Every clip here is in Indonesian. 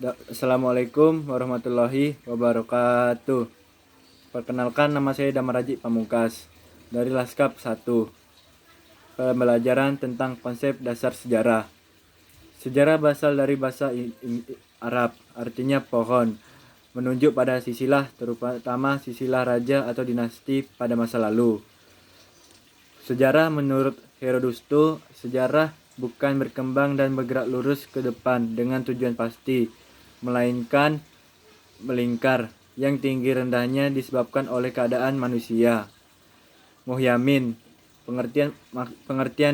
Assalamualaikum warahmatullahi wabarakatuh. Perkenalkan, nama saya Damaraji Pamungkas dari Laskap 1. Pembelajaran tentang konsep dasar sejarah. Sejarah berasal dari bahasa Arab, artinya pohon, menunjuk pada silsilah, terutama silsilah raja atau dinasti pada masa lalu. Sejarah menurut Herodotus, sejarah bukan berkembang dan bergerak lurus ke depan dengan tujuan pasti, melainkan melingkar, yang tinggi rendahnya disebabkan oleh keadaan manusia. Muhyamin. Pengertian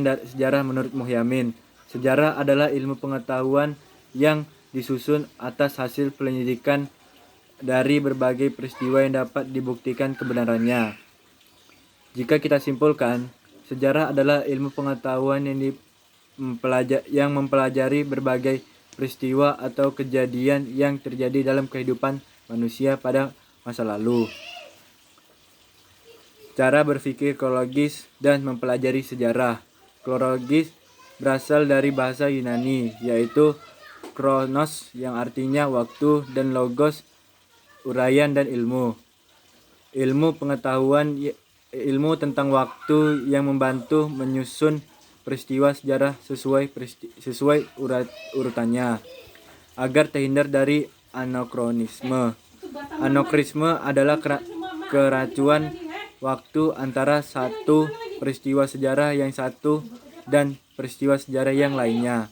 dari sejarah menurut Muhyamin. Sejarah adalah ilmu pengetahuan yang disusun atas hasil penyelidikan dari berbagai peristiwa yang dapat dibuktikan kebenarannya. Jika kita simpulkan, sejarah adalah ilmu pengetahuan yang mempelajari berbagai peristiwa atau kejadian yang terjadi dalam kehidupan manusia pada masa lalu. Cara berpikir kronologis dan mempelajari sejarah. Kronologis berasal dari bahasa Yunani, yaitu kronos yang artinya waktu dan logos uraian dan ilmu. Ilmu tentang waktu yang membantu menyusun peristiwa sejarah sesuai urutannya agar terhindar dari anakronisme. Anakronisme adalah keracuan waktu antara satu peristiwa sejarah yang satu dan peristiwa sejarah yang lainnya.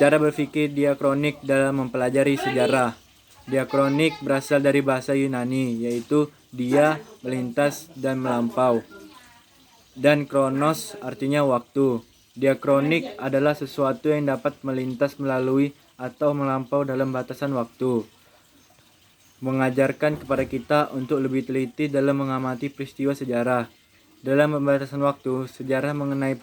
Cara berpikir diakronik dalam mempelajari sejarah. Diakronik berasal dari bahasa Yunani, yaitu dia, melintas, dan melampau. Dan kronos artinya waktu. Diakronik adalah sesuatu yang dapat melintas melalui atau melampau dalam batasan waktu. Mengajarkan kepada kita untuk lebih teliti dalam mengamati peristiwa sejarah. Dalam pembatasan waktu, sejarah mengenai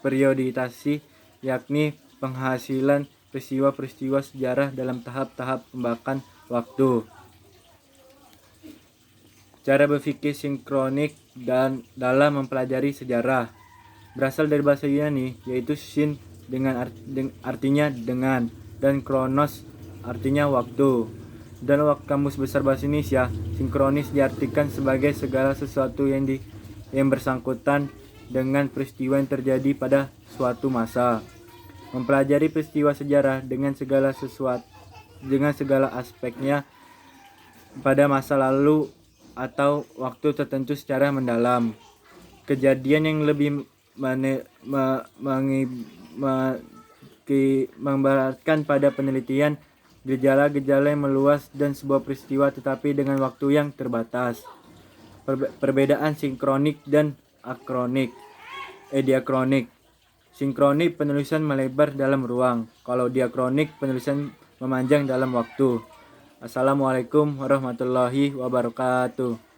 periodisasi, yakni penghasilan peristiwa-peristiwa sejarah dalam tahap-tahap pembakan waktu. Cara berpikir sinkronik dan dalam mempelajari sejarah berasal dari bahasa Yunani, yaitu sin artinya dengan dan kronos artinya waktu. Dalam Kamus Besar Bahasa Indonesia, sinkronis diartikan sebagai segala sesuatu yang bersangkutan dengan peristiwa yang terjadi pada suatu masa. Mempelajari peristiwa sejarah dengan segala aspeknya pada masa lalu atau waktu tertentu secara mendalam. Kejadian yang lebih membaratkan pada penelitian gejala-gejala yang meluas dan sebuah peristiwa tetapi dengan waktu yang terbatas. Perbedaan sinkronik dan diakronik. Sinkronik penulisan melebar dalam ruang, kalau diakronik penulisan memanjang dalam waktu. Assalamualaikum warahmatullahi wabarakatuh.